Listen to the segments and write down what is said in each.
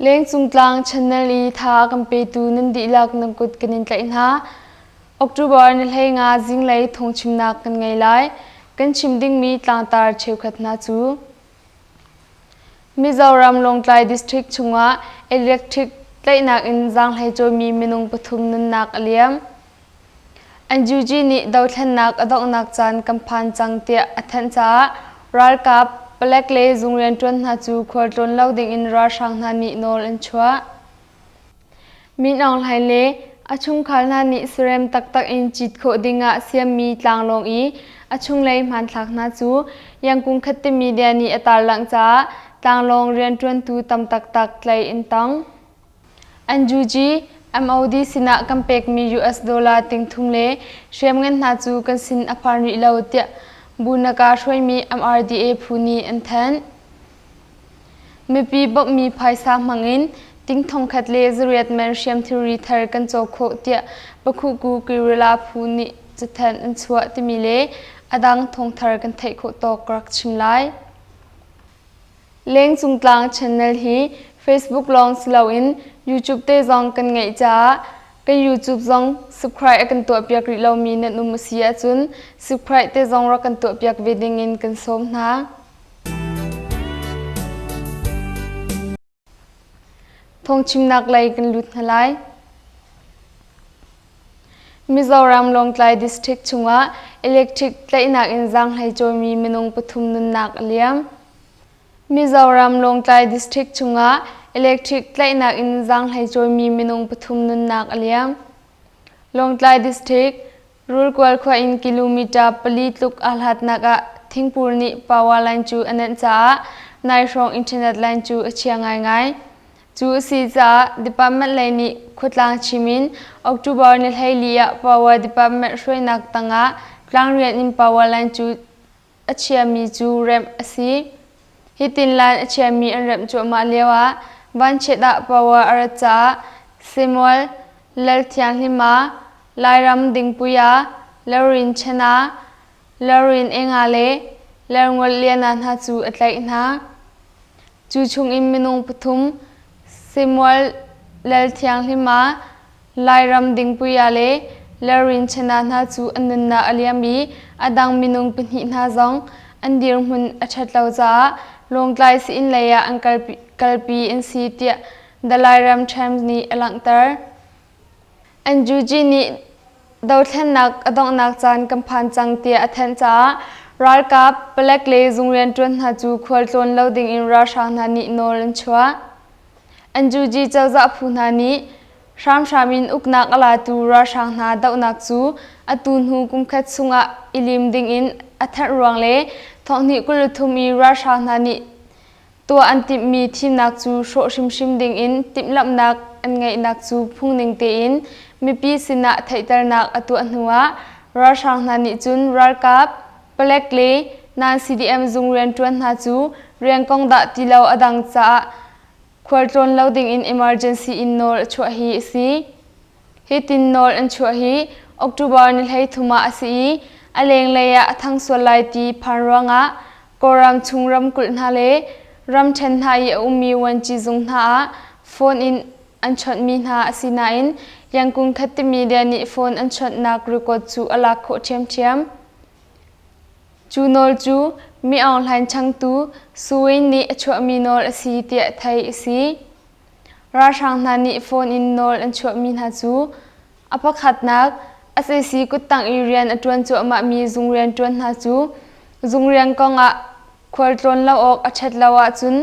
เลงจุงกลางชันนาลีทากัมเปตูนันดีลักนังกุดกันนินไลน์ฮะออกตุบาร์นิลให้งาซิงไลทงชิมนักกันไงไลกันชิมดิ้งมีตางตาร์เชวขัดนาจูมิโซรัมลงไลดิสทริกชุงะอิเล็กทริกไลนักอินจังให้โจมีมินุงปฐุมนันนักอเลียมอันจูจีนี่ดาวทันนักอดอกนักจันกัมพันจังเตียอัทันจ้ารัลกับเปลกเลซุงเรียนจวนนาจูควรจนเล่าดิ่งอินราชังนานิโนลอันชัวมินองไฮเลอชุงขลนานิสเรมตักตักอินจิตโคดิงะเสียมีตางลงอีอชุงเลยมันหลักนาจูยังกุงคัตติมีเดียนีอัตาลังจ้าตางลงเรียนจวนตูตำตักตักเลยอินตังอันจูจีMOD สินะกัมเป็กมี US ดอลลาร์ติงทุ่มเลเชื่อมเงินนาจูกันสินอพาริลาวเตียบุญกาช่วยมี MRDA พูนีอันแทนมีปีบมีภายสามมังอินติงทองขัดเลเซเรียตแมนเชียมทีรีเทอร์กันโจโคเตียบคุกูกิริลาพูนีจะแทนอันสวะติมิเลอดังทองเทอร์กันเทโคโตกรักชิมไลเล้งจุงกลางช anel ฮี Facebook ลองสลาวิน YouTube เตจองกันไงจ้ากัน YouTube จอง subscribe กันตัวเปียกริเรามีเน็ตนุมเสียจุน subscribe เตจองรักกันตัวเปียกวิดีงินกันสมนะทงชิมนักไลกันลุดทลายมิโซรัมลงไลดิสทริกชุงะอิเล็กทริกไลนักอินจังให้โจมีมินุงปฐุมนุนนักเลียมมิโซรัมลงไลดิสทริกชุงะอิเล็กทริกไลนักอินจังให้โจมีมินุงปฐุมนุนนักเลียมลงไลดิสทริกรูลกวลควาอินกิโลเมตรปลีตุกอัลฮัดนักะทิ้งปูนิปาวาลันจูอันนั้นจ้านายรองอินเทอร์เน็ตลันจูเชียงไงจูซีจ้าดิปาร์ตเมนต์ไลนี่ขุดลางชิมินออกตุบาร์นิลให้เลียปาวาดิปาร์ตเมนต์ช่วยนักตั้งะกลางเรียนอินปาวาลันจูเชียมีจูเรมอซีฮิตินลานเชียมีอันเรมจูมาเลียวะวันเชดะปาวาอารจ้าซิมอลเลลเทียนลิมาลายรัมดิงปุยาเลรินชนะเลรินเองอาเลเลงวลเลียนันฮาจูอัตไลนะจูชุงอิมมินุงปทุมซิมอลเลลเทียนลิมาลายรัมดิงปุยาเลเลรินชนะฮาจูอันนันนาอเลียมีอดังมินุงปนินาจงอันเดียร์มุนอัจฉริยะลงไกลสิอินเลยอังกัลปีอินซีเตียดลายรัมแชมส์นีอลังเตอร์อันจูจีนีดาวเทนนักอดองนักจานกัมพันจังเตียอเทนจ้ารัลกับเปลกเลซุงเรียนจวนหาจูควอลจนเลาดิ่งอินราชานานิโนลันชัวอันจูจีเจ้าจะพูนานิชามินอุกนักอลาตูราชานาดาวนักจูอตุนหูกุมขัดสุงะอิลิมดิ่งอินอัทรวงเลทองนิกุลทุมีราชานานิตัวอันติมีทีมนักจูโชชิมดิ่งอินติมลับนักอันไงนักจูพุ่งนิ่งเตอินมีปีสินะไทยตรนักอตัวหัวราชานานิจุนรัลกับเปลกเลนาน CDM ซุงเรียนจวนหาจูเรียงกองดะติเลาอดังจ้าควอลจนเลาดิ่งอิน emergency in nol ชัวฮีซีฮิติน nol อันชัวฮีออกตุบาร์นิลให้ทุมาอซีอเลงเลยะทั้งส่วนลายตีพันรังะกอรัมชุงรัมกุลนาเลรัมเชนหายอุมีวันจีซุงนาโฟนอินอันชดมีนาอซีนาอินยังกุงคัตติมีเดียนิโฟนอันชดนักรุกจูอลาโคเทียมจูโนลจูมีออนไลน์ช่างตูสวยนิชัวมีโนลสีเตียไทยสีราชังนานิโฟนอินโนลอันชัวมีนาจูอภักขัดนักอาศัยสีกุตังอีเรียนอจวนจัวมามีซุงเรียนจวนนาจูซุงเรียนกองะควอลตรนลาออกอัจฉริยะจุน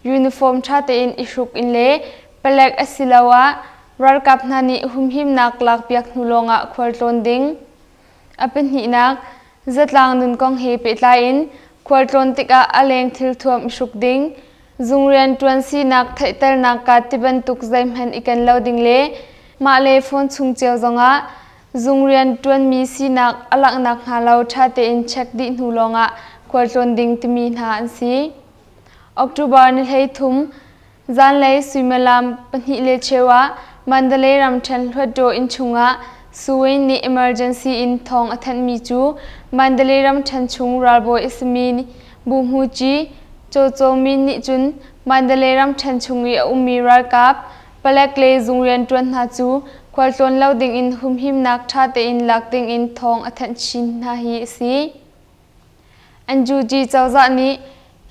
ยูนิฟอร์มชาติอินอิชุกอินเลเปลกอสิลาวะรัลกับนานิหุมหิมนักลักเปียกนุลงะควอลตรนดิงอเป็นหินักจัดลางนุนกองเฮเปิดไลน์ควอลตรนติกะอเลงทิลทวมอิชุกดิงซุงเรียนจวนสีนักไทยเตอร์นักกาติบันตุกใจมันอีกันเลาดิงเลมาเลฟอนชุงเจียวจงะซุงเรียนจวนมีสีนักอลักนักหาเราชาติอินเช็คดินุลงะควอลตรนดิงติมีนาอันซีออกตุบาร์นิลให้ทุมจานเลยสุยมลามปนิเลเชวะมันเดเลรัมชันหัวโดอินชุงะสวยนี่ emergency in ทองอัทันมีจูมันเดเลรัมชันชุงรัลโบอิสมีนบูมูจีโจโจมินนิจุน Mandalay ram chen chungi umiral kap palak le zungrian tuan na chu kwalton loading in humhim nak tha te in lakting in thawng athan chin na hi si anju ji chawza ni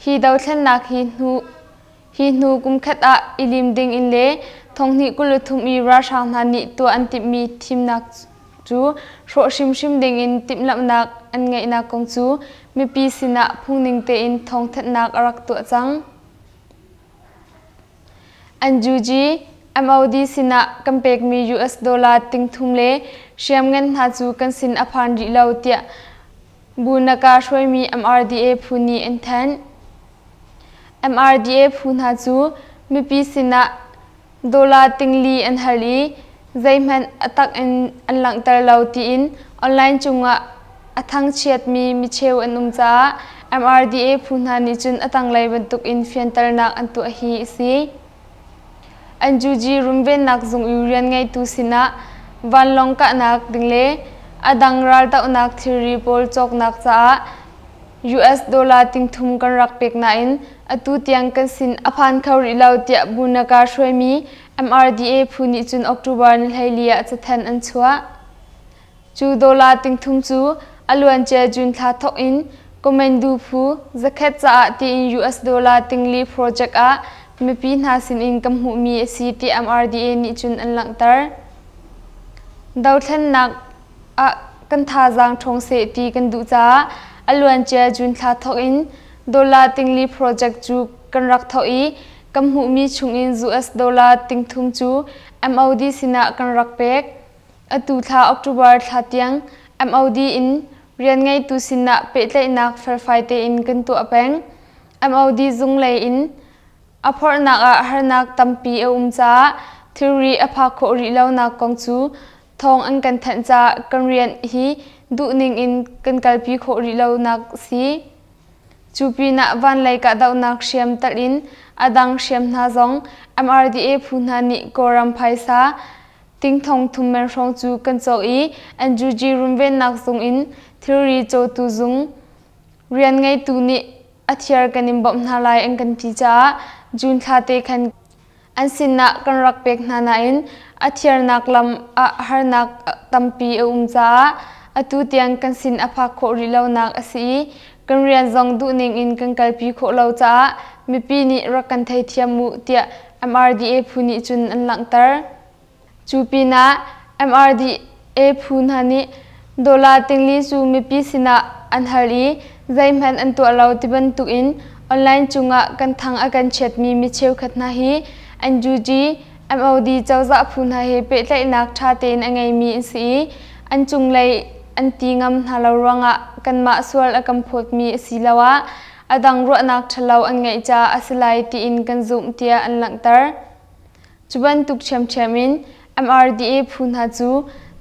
hi daw thlan nak hi nu kum khat a ilim ding in le thong ni kuluthum I ra sang na ni to antip mi thim nak chu ro shim shim ding in timlam nak an ngai na kong chu mi pi sina phungning te in thong that nak arak to chang anjuji MOD sina kampek mi US dollar ting thum le siam ngan ha chu kan sin aphan ri lo tia bunaka shoi mi MRDA phuni enthan MRDA phun ha chu mi pi sina dollar tingli an hali zaiman atak an lang tar lo ti in online chunga athang chiat mi cheu anum cha MRDA phun ha ni chun atang lai bantuk in fiantar nak antu hi si anjuji rumven nak zung urian ngai tu sina vanlong ka nak dingle adang ral ta nak thiri pol chok nak cha US dollar ting thum kan rak pek na in atu tiang kan sin aphan khawri lau tia bunaka shwemi MRDA phuni chun October ni hailia chathan an chua chu dollar ting thum chu aluan che jun tha thok in komendu phu zakhet cha ti in US dollar tingli project a mepi na sin income hu mi CT MRDA ni chun an langtar daw thlan nak a kan tha jang thong se ti kan du cha aluan che jun tha thok in dollar tingli project chu kan rak tho I kam hu mi chung in US dollar ting thum chu MOD sina kan rak pek atu tha October tha tiang MOD in rian ngai tu sina pe tlai nak verify te in kan tu apeng MOD zinglei in aphor nak a har nak tampi e cha theory apha kho ri lo nak kong chu thong an kan than cha kan rian hi du ning in kan kalpi kho ri lo nak si chupi na van lai ka daw nak siam talin adang siam na zong MRDA phuna ni koram phaisa ting thong thum mer rong chu kan chaw I anjuji rumven nak zung in theory chaw tu zung rian ngai tu ni athiar kanim bom na lai ang kan ti cha jun thate khan an sinna kan rak pek na na in athiar nak lam a har nak tampi cha atu tiang kan sin apha kho ri lo nak asi kan rian zong du ning in kan kalpi kho lo cha mi pi ni rakan thai thiamu tia MRDA phuni chun an langtar chupina MRDA phun hani dollar tingli chu mi pi sina an hali zaimhan an to alo tiban tu in online chunga kan thang akan chet mi cheu khatna hi anjuji MOD chawza phun ha he pe tlai nak tha ten angai mi si an chunglei an tingam halo ranga kan ma swal akam phot mi silawa adang ro nak thalo an ngai cha asilai ti in kan zum tia an langtar chuban tuk chemin MRDA phun ha chu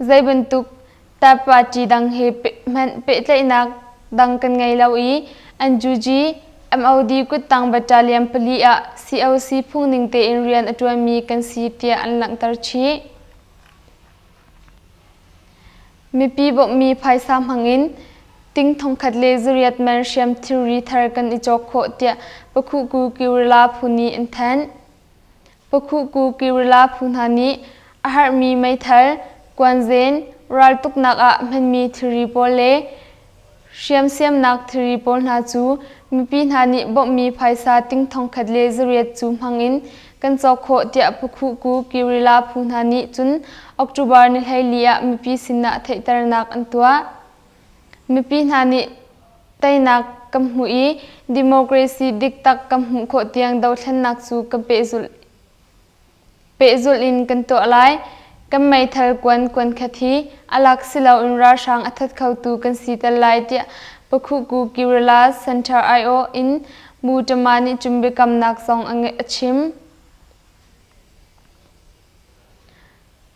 zaiban tuk ta party dang he man pe tlai nak dang kan ngai lo I anjuji MOD kutang battalion pali a COC phungning te in rian atwa mi kan si tia an langtar chi mi pi bo mi phaisa mangin ting thong khatle zuriat man siam theory thar kan ichok kho tia pakhu ku kiwla phuni inthan pakhu ku kiwla phunhani ahar mi mai thar kwanzen ral tuk nak a man mi theory pole siam nak theory pol na chu mi pi hani bo mi phaisa ting thong khatle zuriat chu mangin kan chok kho tia pakhu ku kiwla phunhani chun October ni hailia mi pi sinna theitar nak antua mi pi hani tainak kam hui democracy diktak kam hu kho tiang daw thlan nak chu ka pezul in kan to lai kam mai thal kwan khathi alak silo in ra sang athat khau tu kan sital lai tia pakhu ku kirala center IO in mutamani chumbe kam nak song ange chim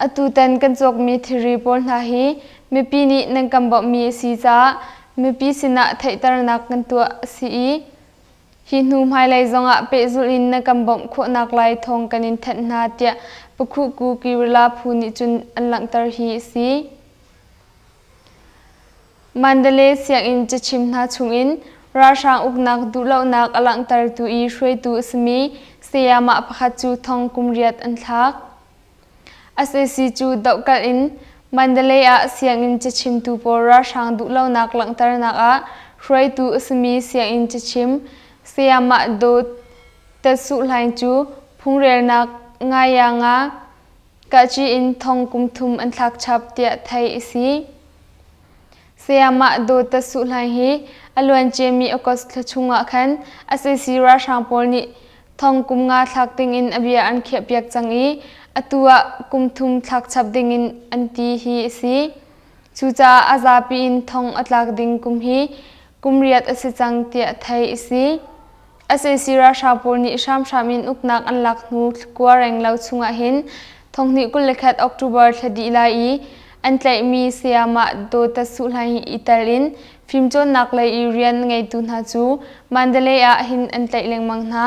atu tan kan chok mi theory pol na hi mi pi ni nang kam bo mi si cha mi pi sina theitar nak kan tu si hi nu mai lai zonga pe zulin na kam bom kho nak lai thong kanin that na tia pakhu ku kirala phuni chun an langtar hi si Mandalay siang in chim na chungin ราชางอุกนักดูเล่านักอลังตรตุอีช่วยตูสมีเสียมาพขัดจูทองกุมเรียดอันทักอาศัยสิจูดอกกันอินมันเดเลยอาเสียงอินจะชิมตูปอราชางดูเล่านักหลังตรนักอาช่วยตูสมีเสียงอินจะชิมเสียมาดูเตสุไลจูพุงเรียนักง่ายงากะจีอินทองกุมทุมอันทักชับเตียไทยสีเสียมาดูเตสุไลฮีอลวนเจมีอากอสขชุงะขันอาศัยสิราชางปอลนี่ทองกุมงาทักติงอินอเบียอันเขียบยักจังอีอตัวกุมทุมทักชับดิงอินอันตีฮีสีชูจาอาซาปีอินทองอัตลักดิงกุมฮีกุมเรียดอสิจังเตียไทยสีอาศัยสิราชาปอลนี่ชามอินอุกนักอันลักนูกัวแรงเล่าชุงะหินทองนี้กุลเลขัดออกตุบาร์ทดีลายอันไลมีเสียมาโดตสุไลอิตาลินฟิมจนนักเลยเรียนไงตุนหาจูมันเดเลยอาหินอันไลเลงมังนา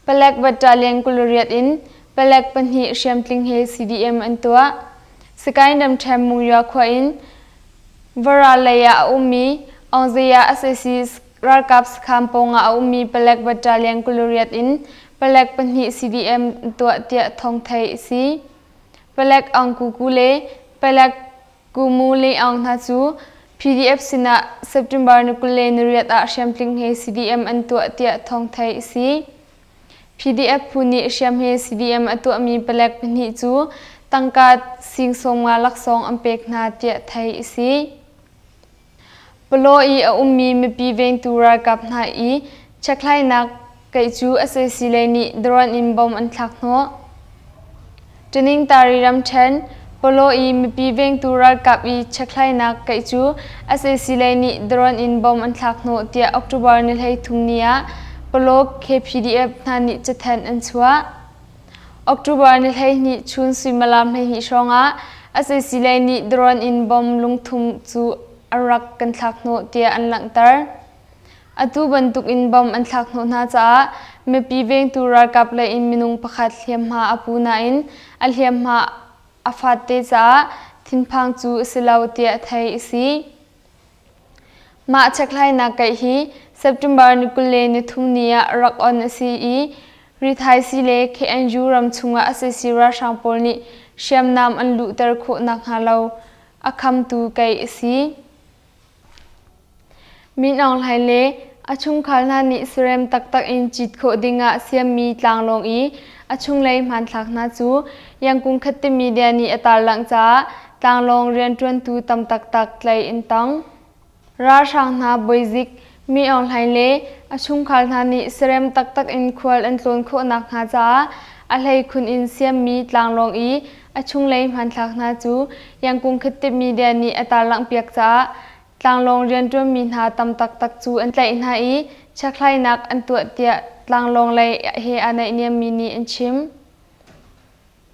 เปลกบัตรเลียงกุลเรียดอินเปลกปัญหิเชียมพลิงเฮซีดีเอ็มอันตัวสกายดำแชมมุงยาขวาอินวราเลยาอุมีองเซียอาศัยสิรักกับสคามปงอาอุมีเปลกบัตรเลียงกุลเรียดอินเปลกปัญหิซีดีเอ็มตัวเตียทองไทยสีเปลกอังกูเลเปลกกูมูเลอังนาจู PDF สินะ September นุกุเลนเรียดอาเชียมพลิงเฮ CDM อันตัวเตียทองไทยสี PDF พูนิเชียมเฮ CDM อันตัวมีเปลกปัญหิจูตั้งการสิงสงาลักษองอัมเปกนาเตียไทยสีปโลอีอุมีมปีเวงตูรากับนาอีชักไลนักไกจูอาศัยสิเลนีดรอนอินบอมอันทักโนจนิงตาริรัมเชนปโลอีมปีเวงตูรากับอีชักไลนักไกจูอาศัยสิเลนีดรอนอินบอมอันทักโนเตียออกตุบาร์นิลให้ทุงเนียปโลเค PDF นานิจะแทนอันชัวออกตุบาร์นิลให้นิชุนสุมาลามให้นิชงอาอาศัยสิเลนีดรอนอินบอมลุงทุมจูอารักกันทักโนเตียอันหลังตาอตุบันตุกอินบอมอันทักโนนาจ้าเมปีเวงตูรากับเลยอินมินุงประคัดเลียมหาอปูนาอินอัลเลียมหาอาฟาเตจ้าทินพังจูสิลาวเตียไทยสีมาชักไลนักไกฮีเซปเทมเบอร์นิกุเลนทุมเนียรักออนซีอีริไทยสิเลเคอันจูรัมชุงอาเซซิราชางปอลนิเชียมนามอันลุเตอร์โคนักฮาลาวอาคัมตูไกสีมินองไลเลอาชุงขลนานิสเรมตักอินจิตโคดิงะเสียมีตางลงอีอาชุงไลมันทักนาจูยังกุงคัตติมีเดียนีอตาลังจ้าตางลงเรียนจวนตูตำตักไลอินตังราชางนาบอยซิกมีองไลเลอาชุงขลนานิสเรมตักอินควอลอันตนโคนักฮาจ้าอะไรคุณอินเสียมีตางลงอีอาชุงไลมันทักนาจูยังกุงคัตติมีเดียนีอตาลังเปียกจ้าตางลงเรียนจวนมีนาตำตักจูอันไลอินหาอีชักไลนักอันตัวเตียตางลงไลเฮอันเนียมินีอันชิม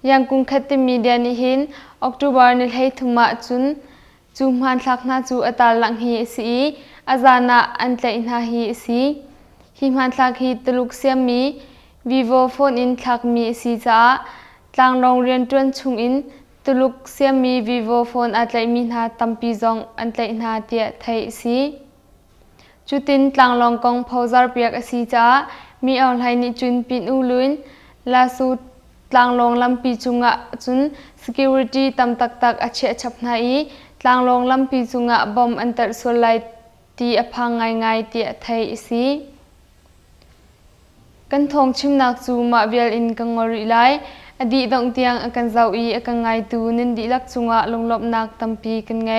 ยังกุงคัตติมีเดียนิหินออกตุบาร์นิลให้ทุมาจุนจูมันทักนาจูอัตาลังฮีสีอาจานะอันไลอินหาฮีสีหิมันทักฮีตลุกเสียมีวิโวโฟนอินทักมีสีจ้าตางลงเรียนจวนชุงอินตุลุกเสียมีวิโวโฟนอัตไลมีนาตัมปีจงอันไลนาเตียไทยสีจุตินตางลองกองพาวซาร์เปียกสีจ้ามีออนไลน์นิจุนปินอูลุนลาสุดตางลองลำปีจุงะจุน security ตัมตักอาเชชับนาอีตางลองลำปีจุงะบอมอันเตอร์โซไลตีอพังง่ายเตียไทยสีกันทองชิมนักจูมาเวลอินกังอริไลอดีตองเตียงอากันเจ้าอีอากันไงตูนินดีลักจุงะลงลบนักตัมปีกันไง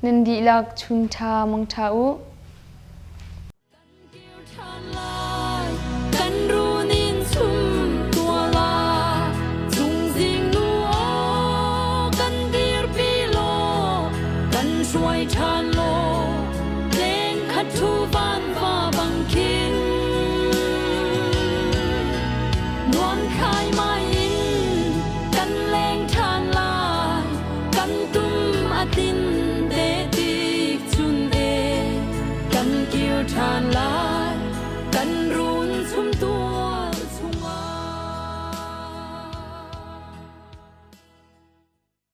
นินดีลักชุนชามังชาอุช่วยทานโลเพลงคัดทูบ้านฟ้าบังคินนวลคายไม้อินกันแรงทานลายกันตุ้มอาตินเดติกชุนเอกันเกี่ยวทานลาย